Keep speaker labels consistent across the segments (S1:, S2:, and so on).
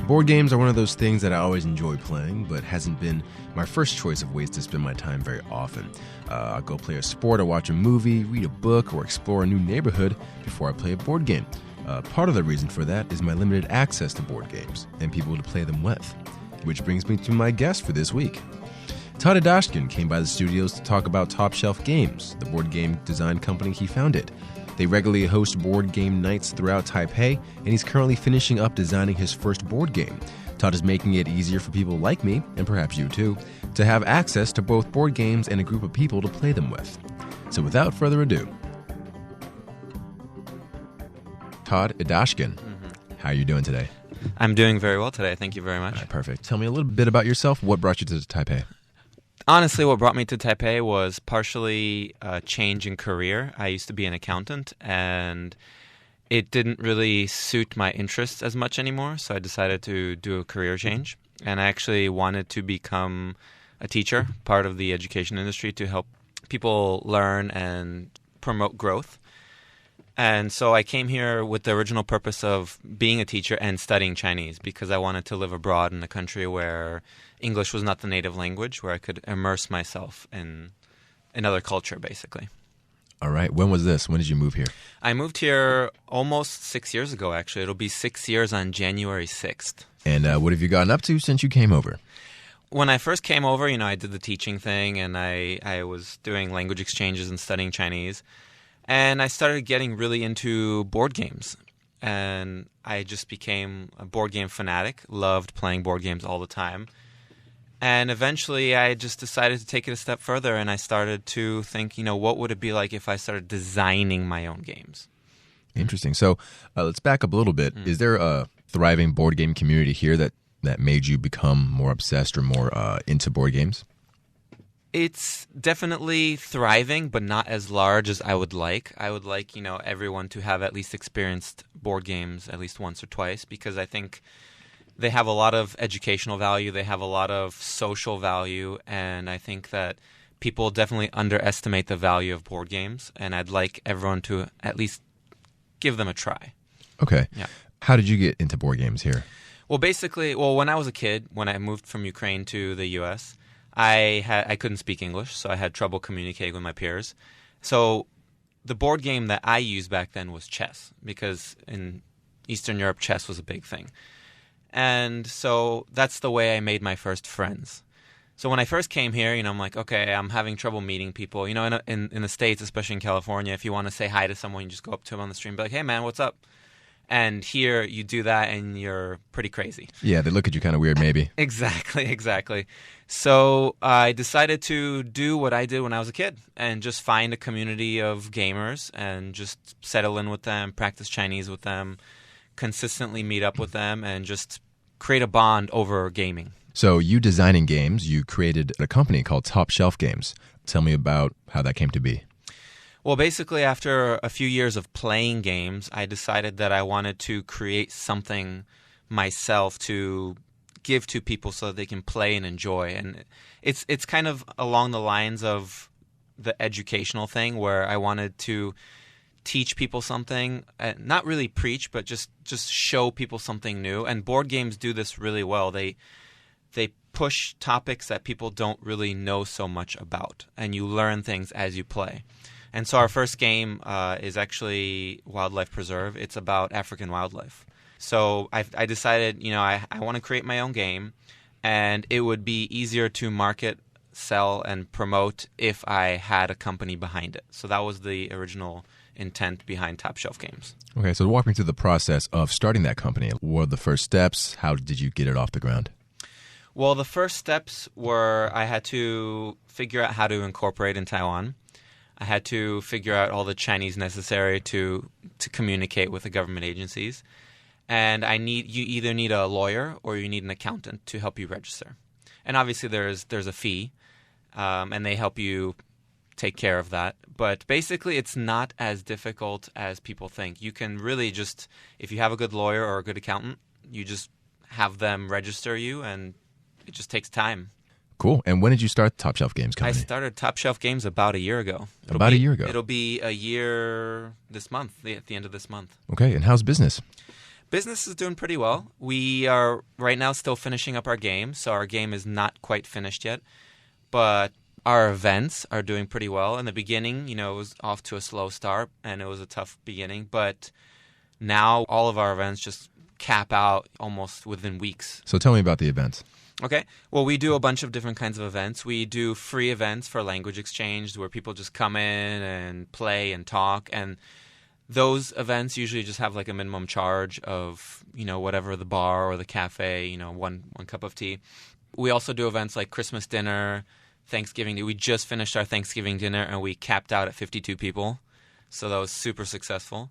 S1: Board games are one of those things that I always enjoy playing, but hasn't been my first choice of ways to spend my time very often. I'll go play a sport or watch a movie, read a book, or explore a new neighborhood before I play a board game. Part of the reason for that is my limited access to board games and people to play them with. Which brings me to my guest for this week. Todd Idashkin came by the studios to talk about Top Shelf Games, the board game design company he founded. They regularly host board game nights throughout Taipei, and he's currently finishing up designing his first board game. Todd is making it easier for people like me, and perhaps you too, to have access to both board games and a group of people to play them with. So without further ado, Todd Idashkin, how are you doing today?
S2: I'm doing very well today. Thank you very much.
S1: All right, perfect. Tell me a little bit about yourself. What brought you to Taipei?
S2: Honestly, what brought me to Taipei was partially a change in career. I used to be an accountant, and it didn't really suit my interests as much anymore, so I decided to do a career change. And I actually wanted to become a teacher, part of the education industry, to help people learn and promote growth. And so I came here with the original purpose of being a teacher and studying Chinese because I wanted to live abroad in a country where English was not the native language, where I could immerse myself in another culture, basically.
S1: All right. When was this? When did you move here?
S2: I moved here almost 6 years ago, actually. It'll be 6 years on January 6th.
S1: And what have you gotten up to since you came over?
S2: When I first came over, I did the teaching thing, and I was doing language exchanges and studying Chinese. And I started getting really into board games. And I just became a board game fanatic, loved playing board games all the time. And eventually I just decided to take it a step further, and I started to think, what would it be like if I started designing my own games?
S1: Interesting. So let's back up a little bit. Is there a thriving board game community here that made you become more obsessed or more into board games?
S2: It's definitely thriving, but not as large as I would like. I would like, everyone to have at least experienced board games at least once or twice, because I think they have a lot of educational value. They have a lot of social value, and I think that people definitely underestimate the value of board games, and I'd like everyone to at least give them a try.
S1: Okay.
S2: Yeah.
S1: How did you get into board games here?
S2: Well, when I was a kid, when I moved from Ukraine to the U.S., I couldn't speak English, so I had trouble communicating with my peers. So the board game that I used back then was chess, because in Eastern Europe, chess was a big thing. And so that's the way I made my first friends. So when I first came here, I'm like, okay, I'm having trouble meeting people. In the States, especially in California, if you want to say hi to someone, you just go up to them on the street and be like, hey, man, what's up? And here you do that and you're pretty crazy.
S1: Yeah, they look at you kind of weird maybe.
S2: Exactly. So I decided to do what I did when I was a kid and just find a community of gamers and just settle in with them, practice Chinese with them, consistently meet up with them, and just create a bond over gaming.
S1: So you designing games, you created a company called Top Shelf Games. Tell me about how that came to be.
S2: Well, basically, after a few years of playing games, I decided that I wanted to create something myself to give to people so that they can play and enjoy. And it's kind of along the lines of the educational thing, where I wanted to teach people something, not really preach, but just show people something new. And board games do this really well. They push topics that people don't really know so much about, and you learn things as you play. And so our first game is actually Wildlife Preserve. It's about African wildlife. So I decided, I want to create my own game, and it would be easier to market, sell, and promote if I had a company behind it. So that was the original intent behind Top Shelf Games.
S1: Okay, so walk me through the process of starting that company. What were the first steps? How did you get it off the ground?
S2: Well, the first steps were I had to figure out how to incorporate in Taiwan. I had to figure out all the Chinese necessary to communicate with the government agencies. And you either need a lawyer or you need an accountant to help you register. And obviously there's a fee, and they help you take care of that. But basically it's not as difficult as people think. You can really just, if you have a good lawyer or a good accountant, you just have them register you, and it just takes time.
S1: Cool. And when did you start Top Shelf Games company?
S2: I started Top Shelf Games about a year ago.
S1: A year ago?
S2: It'll be a year this month, at the end of this month.
S1: Okay. And how's business?
S2: Business is doing pretty well. We are right now still finishing up our game, so our game is not quite finished yet. But our events are doing pretty well. In the beginning, it was off to a slow start, and it was a tough beginning. But now all of our events just cap out almost within weeks.
S1: So tell me about the events.
S2: Okay. Well, we do a bunch of different kinds of events. We do free events for language exchange where people just come in and play and talk. And those events usually just have like a minimum charge of, whatever the bar or the cafe, one cup of tea. We also do events like Christmas dinner, Thanksgiving. We just finished our Thanksgiving dinner and we capped out at 52 people. So that was super successful.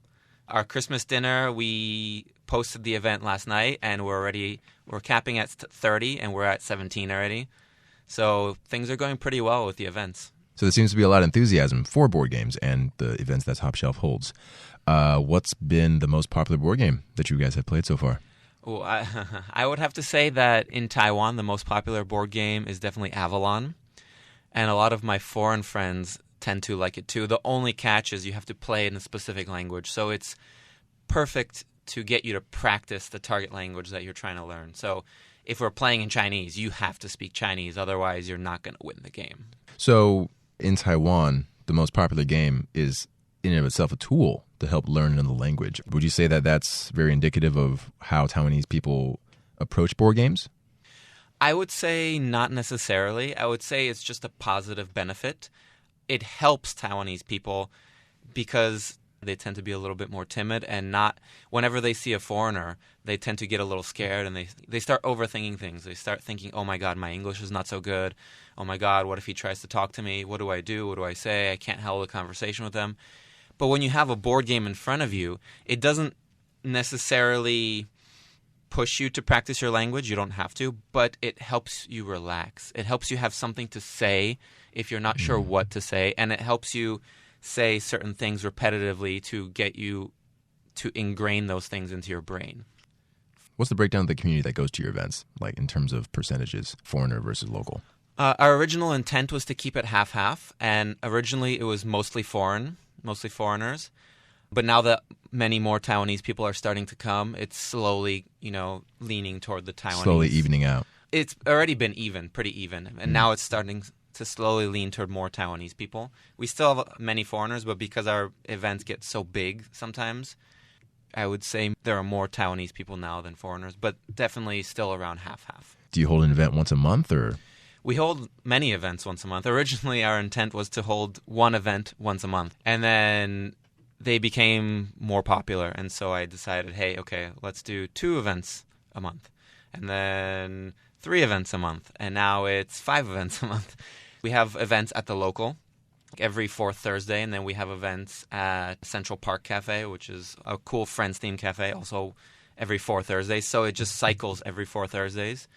S2: Our Christmas dinner, we posted the event last night and we're capping at 30 and we're at 17 already. So things are going pretty well with the events.
S1: So there seems to be a lot of enthusiasm for board games and the events that Top Shelf holds. What's been the most popular board game that you guys have played so far?
S2: Well, I would have to say that in Taiwan, the most popular board game is definitely Avalon. And a lot of my foreign friends tend to like it too. The only catch is you have to play in a specific language. So it's perfect to get you to practice the target language that you're trying to learn. So if we're playing in Chinese, you have to speak Chinese. Otherwise, you're not going to win the game.
S1: So in Taiwan, the most popular game is in and of itself a tool to help learn another language. Would you say that that's very indicative of how Taiwanese people approach board games?
S2: I would say not necessarily. I would say it's just a positive benefit. It helps Taiwanese people because they tend to be a little bit more timid and not whenever they see a foreigner, they tend to get a little scared and they start overthinking things. They start thinking, oh my God, my English is not so good. Oh my God, what if he tries to talk to me? What do I do? What do I say? I can't hold a conversation with them. But when you have a board game in front of you, it doesn't necessarily push you to practice your language. You don't have to, but it helps you relax. It helps you have something to say if you're not sure what to say, and it helps you say certain things repetitively to get you to ingrain those things into your brain.
S1: What's the breakdown of the community that goes to your events, like in terms of percentages, foreigner versus local?
S2: Our original intent was to keep it half-half, and originally it was mostly foreigners. But now that many more Taiwanese people are starting to come, it's slowly, leaning toward the Taiwanese.
S1: Slowly evening out.
S2: It's already been pretty even. And now it's starting to slowly lean toward more Taiwanese people. We still have many foreigners, but because our events get so big sometimes, I would say there are more Taiwanese people now than foreigners, but definitely still around half-half.
S1: Do you hold an event once a month or?
S2: We hold many events once a month. Originally, our intent was to hold one event once a month. And then they became more popular. And so I decided, hey, okay, let's do 2 events a month. And then 3 events a month. And now it's 5 events a month. We have events at the local every 4th Thursday. And then we have events at Central Park Cafe, which is a cool Friends-themed cafe, also every 4 Thursdays. So it just cycles every 4 Thursdays.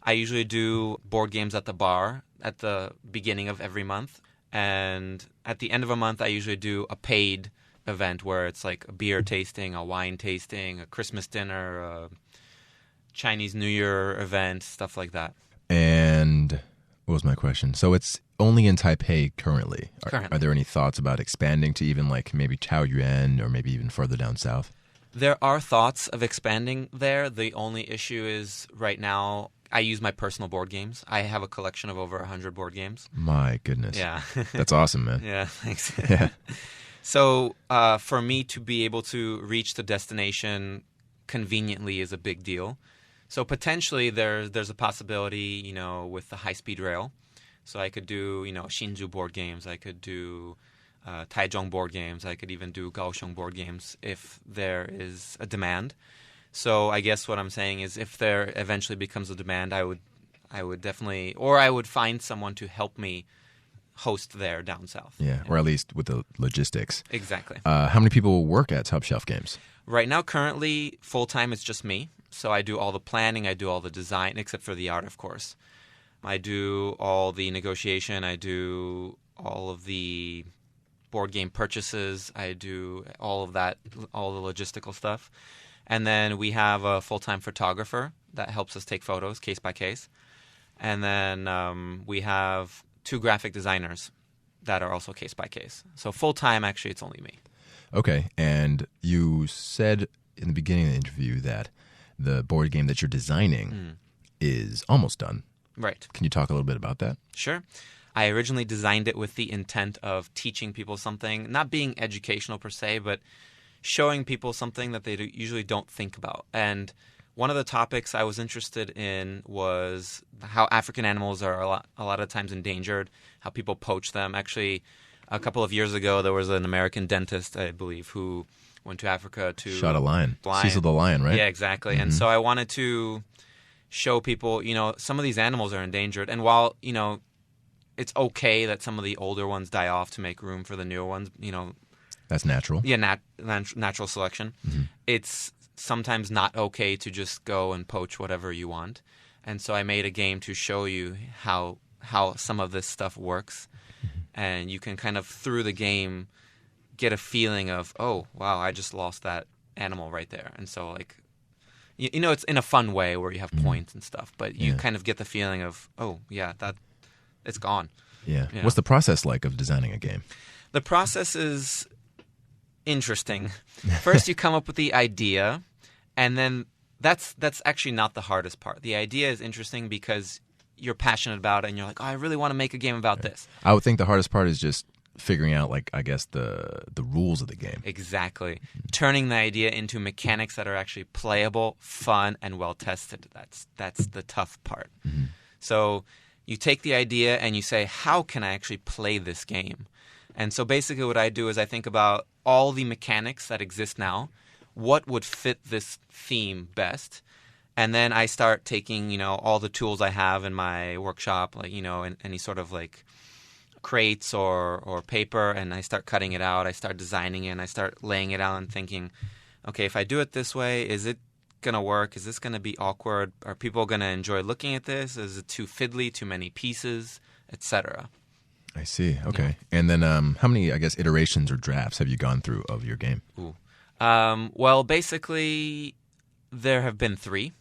S2: I usually do board games at the bar at the beginning of every month. And at the end of a month, I usually do a paid event where it's like a beer tasting, a wine tasting, a Christmas dinner, a Chinese New Year event, stuff like that.
S1: And what was my question? So it's only in Taipei currently. Are there any thoughts about expanding to even like maybe Taoyuan or maybe even further down south?
S2: There are thoughts of expanding there. The only issue is right now I use my personal board games. I have a collection of over 100 board games.
S1: My goodness.
S2: Yeah.
S1: That's awesome, man.
S2: Yeah, thanks.
S1: Yeah.
S2: So for me to be able to reach the destination conveniently is a big deal. So potentially there's a possibility, with the high-speed rail. So I could do, Hsinchu board games. I could do Taichung board games. I could even do Kaohsiung board games if there is a demand. So I guess what I'm saying is if there eventually becomes a demand, I would definitely, or I would find someone to help me host there down south.
S1: Yeah, or at least with the logistics.
S2: Exactly.
S1: How many people work at Top Shelf Games?
S2: Right now, currently, full-time, it's just me. So I do all the planning, I do all the design, except for the art, of course. I do all the negotiation, I do all of the board game purchases, I do all of that, all the logistical stuff. And then we have a full-time photographer that helps us take photos case by case. And then we have 2 graphic designers that are also case by case. So full-time, actually, it's only me.
S1: Okay. And you said in the beginning of the interview that the board game that you're designing is almost done.
S2: Right.
S1: Can you talk a little bit about that?
S2: Sure. I originally designed it with the intent of teaching people something, not being educational per se, but showing people something that they usually don't think about. And one of the topics I was interested in was how African animals are a lot of times endangered, how people poach them. Actually, a couple of years ago, there was an American dentist, I believe, who went to Africa to...
S1: Shot a lion. Cecil the lion, right?
S2: Yeah, exactly. And so I wanted to show people, some of these animals are endangered. And while, it's okay that some of the older ones die off to make room for the newer ones,
S1: That's natural.
S2: Yeah, natural selection. It's sometimes not okay to just go and poach whatever you want. And so I made a game to show you how some of this stuff works. And you can kind of, through the game, get a feeling of, oh, wow, I just lost that animal right there. And so, like, it's in a fun way where you have points and stuff. But you kind of get the feeling of, oh, yeah, it's gone.
S1: Yeah. What's the process like of designing a game?
S2: The process is interesting. First, you come up with the idea, and then that's actually not the hardest part. The idea is interesting because you're passionate about it, and you're like, oh, I really want to make a game about this.
S1: I would think the hardest part is just figuring out, like, I guess, the rules of the game.
S2: Exactly. Turning the idea into mechanics that are actually playable, fun, and well-tested. That's the tough part. So you take the idea and you say, how can I actually play this game? And so basically what I do is I think about all the mechanics that exist now. What would fit this theme best? And then I start taking, all the tools I have in my workshop, like, any sort of like crates or paper, and I start cutting it out. I start designing it, and I start laying it out and thinking, okay, if I do it this way, is it going to work? Is this going to be awkward? Are people going to enjoy looking at this? Is it too fiddly, too many pieces, etc.?
S1: I see. Okay. Yeah. And then how many, I guess, iterations or drafts have you gone through of your game?
S2: Well, basically, there have been 3.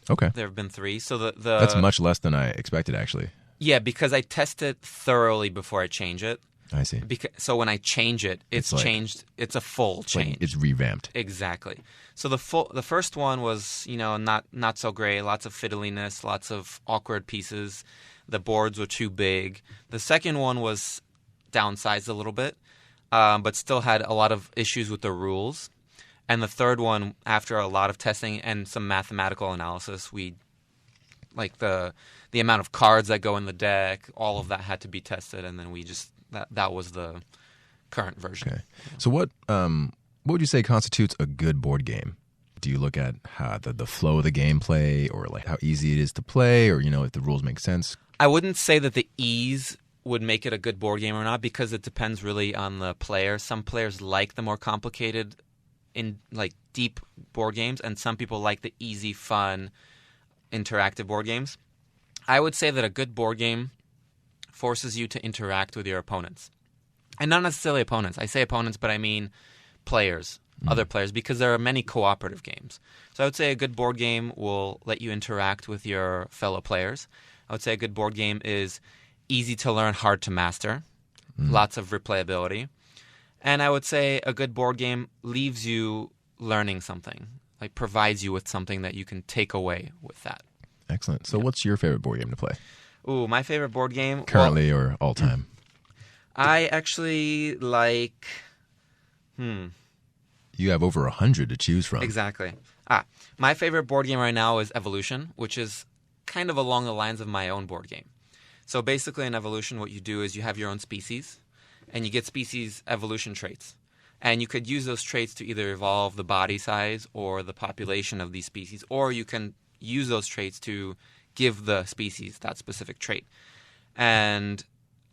S1: Okay.
S2: There have been 3. So
S1: That's much less than I expected, actually.
S2: Yeah, because I test it thoroughly before I change it.
S1: I see.
S2: So when I change it, it's changed. It's a full change.
S1: Like it's revamped.
S2: Exactly. So the first one was, not so great. Lots of fiddliness, lots of awkward pieces. The boards were too big. The second one was downsized a little bit, but still had a lot of issues with the rules. And the third one, after a lot of testing and some mathematical analysis, the amount of cards that go in the deck, all of that had to be tested, and then that was the current version.
S1: Okay. So what would you say constitutes a good board game? Do you look at how the flow of the gameplay, or like how easy it is to play, or if the rules make sense?
S2: I wouldn't say that the ease would make it a good board game or not, because it depends really on the player. Some players like the more complicated, in like deep board games, and some people like the easy, fun, interactive board games. I would say that a good board game forces you to interact with your opponents. And not necessarily opponents. I say opponents, but I mean players, other players, because there are many cooperative games. So I would say a good board game will let you interact with your fellow players. I would say a good board game is easy to learn, hard to master, lots of replayability. And I would say a good board game leaves you learning something, like provides you with something that you can take away with that.
S1: Excellent. So what's your favorite board game to play?
S2: Ooh, my favorite board game?
S1: Currently or all time?
S2: I actually like...
S1: You have over 100 to choose from.
S2: Exactly. My favorite board game right now is Evolution, which is kind of along the lines of my own board game. So basically in Evolution, what you do is you have your own species, and you get species evolution traits. And you could use those traits to either evolve the body size or the population of these species, or you can use those traits to give the species that specific trait. And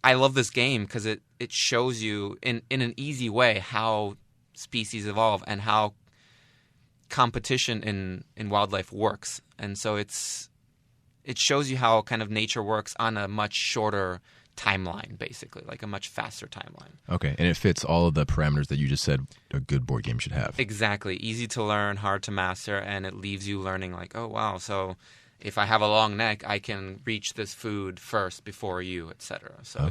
S2: I love this game because it shows you in an easy way how species evolve and how competition in wildlife works. And so it shows you how kind of nature works on a much shorter timeline, basically, like a much faster timeline.
S1: Okay, and it fits all of the parameters that you just said a good board game should have.
S2: Exactly. Easy to learn, hard to master, and it leaves you learning like, oh, wow, so if I have a long neck, I can reach this food first before you, etc. So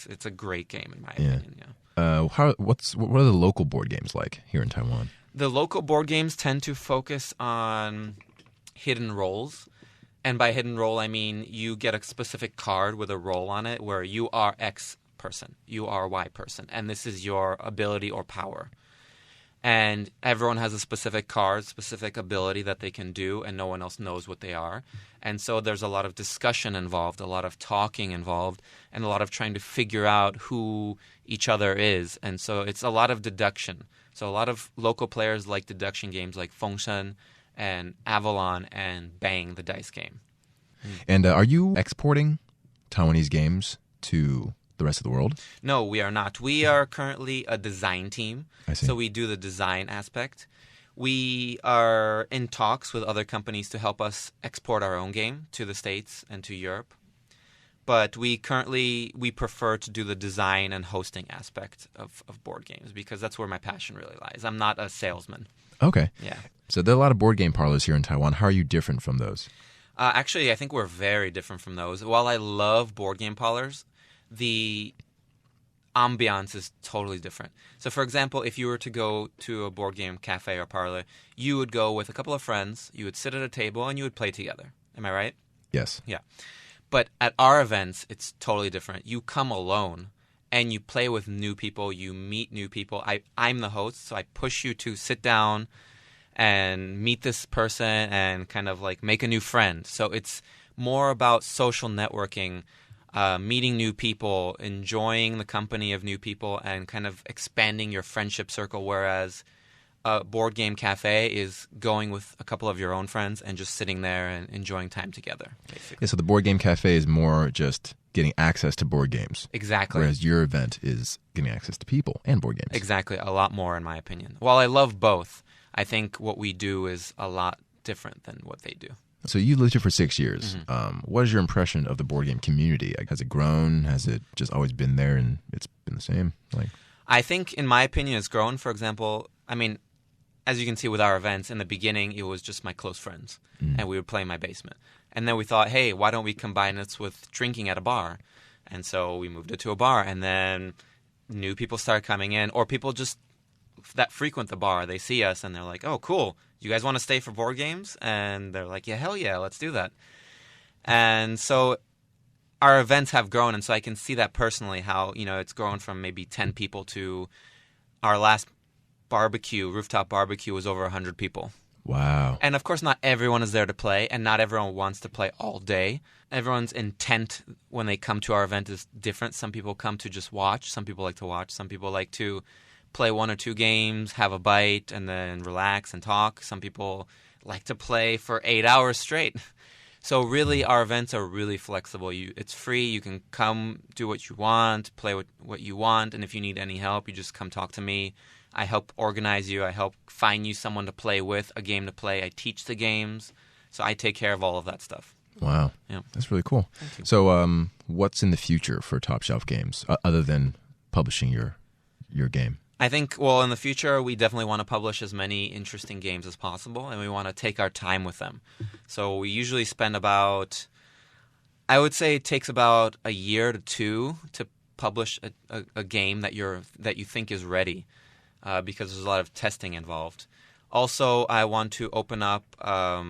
S2: it's a great game in my opinion, yeah.
S1: What are the local board games like here in Taiwan?
S2: The local board games tend to focus on hidden roles. And by hidden role, I mean you get a specific card with a role on it where you are X person, you are Y person, and this is your ability or power. And everyone has a specific card, specific ability that they can do, and no one else knows what they are. And so there's a lot of discussion involved, a lot of talking involved, and a lot of trying to figure out who each other is. And so it's a lot of deduction. So a lot of local players like deduction games like Fengshen and Avalon and Bang, the dice game.
S1: And are you exporting Taiwanese games to the rest of the world?
S2: No, we are not. We are currently a design team.
S1: I see.
S2: So we do the design aspect. We are in talks with other companies to help us export our own game to the States and to Europe. But we prefer to do the design and hosting aspect of board games because that's where my passion really lies. I'm not a salesman.
S1: Okay.
S2: Yeah.
S1: So there are a lot of board game parlors here in Taiwan. How are you different from those?
S2: Actually, I think we're very different from those. While I love board game parlors, the ambiance is totally different. So, for example, if you were to go to a board game cafe or parlor, you would go with a couple of friends, you would sit at a table, and you would play together. Am I right?
S1: Yes.
S2: Yeah. But at our events, it's totally different. You come alone, and you play with new people. You meet new people. I'm the host, so I push you to sit down and meet this person and kind of like make a new friend. So it's more about social networking, meeting new people, enjoying the company of new people, and kind of expanding your friendship circle, whereas a board game cafe is going with a couple of your own friends and just sitting there and enjoying time together, basically.
S1: Yeah, so the board game cafe is more just getting access to board games.
S2: Exactly.
S1: Whereas your event is getting access to people and board games.
S2: Exactly. A lot more, in my opinion. While I love both, I think what we do is a lot different than what they do.
S1: So you lived here for 6 years.
S2: Mm-hmm.
S1: What is your impression of the board game community? Has it grown? Has it just always been there and it's been the same?
S2: I think, in my opinion, it's grown. For example, I mean, as you can see with our events, in the beginning, it was just my close friends, and we would play in my basement. And then we thought, hey, why don't we combine this with drinking at a bar? And so we moved it to a bar, and then new people started coming in, or people just that frequent the bar, they see us, and they're like, oh, cool, you guys want to stay for board games? And they're like, yeah, hell yeah, let's do that. And so our events have grown, and so I can see that personally, how, it's grown from maybe 10 people to our last rooftop barbecue was over 100 people.
S1: Wow.
S2: And of course, not everyone is there to play, and not everyone wants to play all day. Everyone's intent when they come to our event is different. Some people come to just watch. Some people like to watch. Some people like to play 1 or 2 games, have a bite, and then relax and talk. Some people like to play for 8 hours straight. So really, our events are really flexible. It's free. You can come, do what you want, play what you want, and if you need any help, you just come talk to me. I help organize you. I help find you someone to play with, a game to play. I teach the games. So I take care of all of that stuff.
S1: Wow.
S2: Yeah.
S1: That's really cool. So what's in the future for Top Shelf Games other than publishing your game?
S2: I think, well, in the future, we definitely want to publish as many interesting games as possible, and we want to take our time with them. So we usually spend I would say it takes about a year to 2 to publish a game that you think is ready. Because there's a lot of testing involved. Also, I want to open up a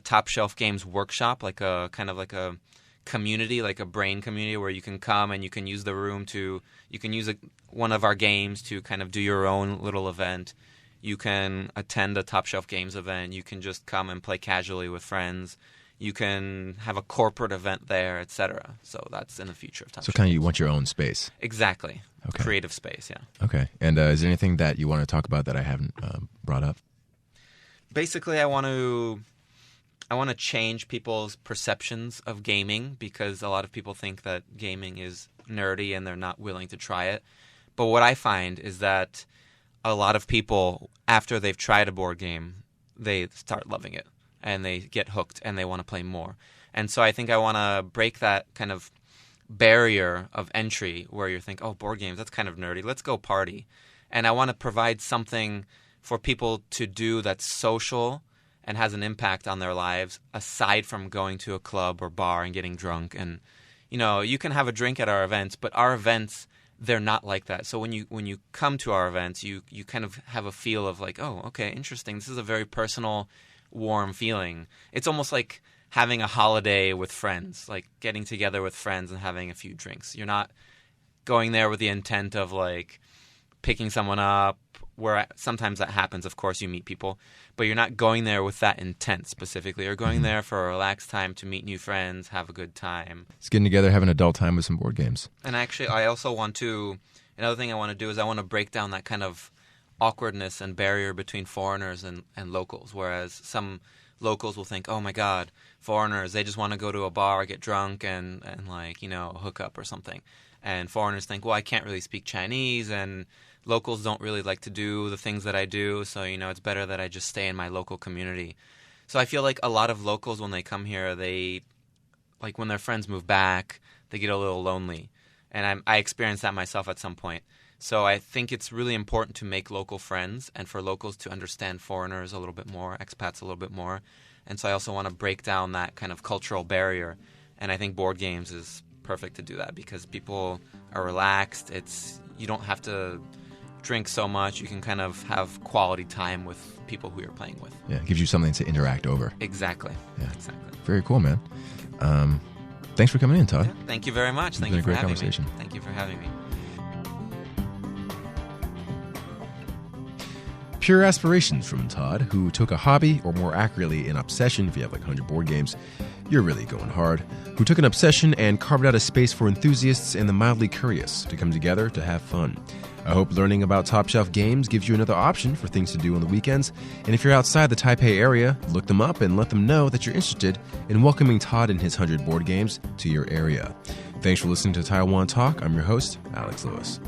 S2: Top Shelf Games workshop, like a kind of like a community, like a brain community, where you can come and you can use the room you can use one of our games to kind of do your own little event. You can attend a Top Shelf Games event. You can just come and play casually with friends. You can have a corporate event there, etc. So that's in the future of Top Shelf.
S1: So kind of you want your own space.
S2: Exactly.
S1: Okay.
S2: Creative space, yeah.
S1: Okay. And is there anything that you want to talk about that I haven't brought up?
S2: Basically, I want to change people's perceptions of gaming, because a lot of people think that gaming is nerdy and they're not willing to try it. But what I find is that a lot of people, after they've tried a board game, they start loving it and they get hooked and they want to play more. And so I think I want to break that kind of barrier of entry where you think, oh, board games, that's kind of nerdy. Let's go party. And I want to provide something for people to do that's social and has an impact on their lives, aside from going to a club or bar and getting drunk. And, you can have a drink at our events, but our events they're not like that. So when you come to our events, you kind of have a feel of like, oh, okay, interesting. This is a very personal, warm feeling. It's almost like having a holiday with friends, like getting together with friends and having a few drinks. You're not going there with the intent of like picking someone up, where sometimes that happens. Of course, you meet people, but you're not going there with that intent specifically. You're going there for a relaxed time to meet new friends, have a good time.
S1: It's getting together, having an adult time with some board games.
S2: And actually, I also another thing I want to do is I want to break down that kind of awkwardness and barrier between foreigners and locals, whereas some locals will think, oh my God, foreigners, they just want to go to a bar, get drunk, and like, hook up or something. And foreigners think, well, I can't really speak Chinese, and locals don't really like to do the things that I do, so, it's better that I just stay in my local community. So I feel like a lot of locals, when they come here, like when their friends move back, they get a little lonely. And I experienced that myself at some point. So I think it's really important to make local friends and for locals to understand foreigners a little bit more, expats a little bit more. And so I also want to break down that kind of cultural barrier. And I think board games is perfect to do that because people are relaxed. You don't have to drink so much. You can kind of have quality time with people who you're playing with.
S1: Yeah, it gives you something to interact over.
S2: Exactly.
S1: Yeah.
S2: Exactly.
S1: Very cool, man. Thanks for coming in, Todd.
S2: Yeah, thank you very much.
S1: Thank you for having me.
S2: Thank you for having me.
S1: Pure aspirations from Todd, who took a hobby, or more accurately, an obsession, if you have like 100 board games, you're really going hard, who took an obsession and carved out a space for enthusiasts and the mildly curious to come together to have fun. I hope learning about top shelf games gives you another option for things to do on the weekends, and if you're outside the Taipei area, look them up and let them know that you're interested in welcoming Todd and his 100 board games to your area. Thanks for listening to Taiwan Talk. I'm your host, Alex Lewis.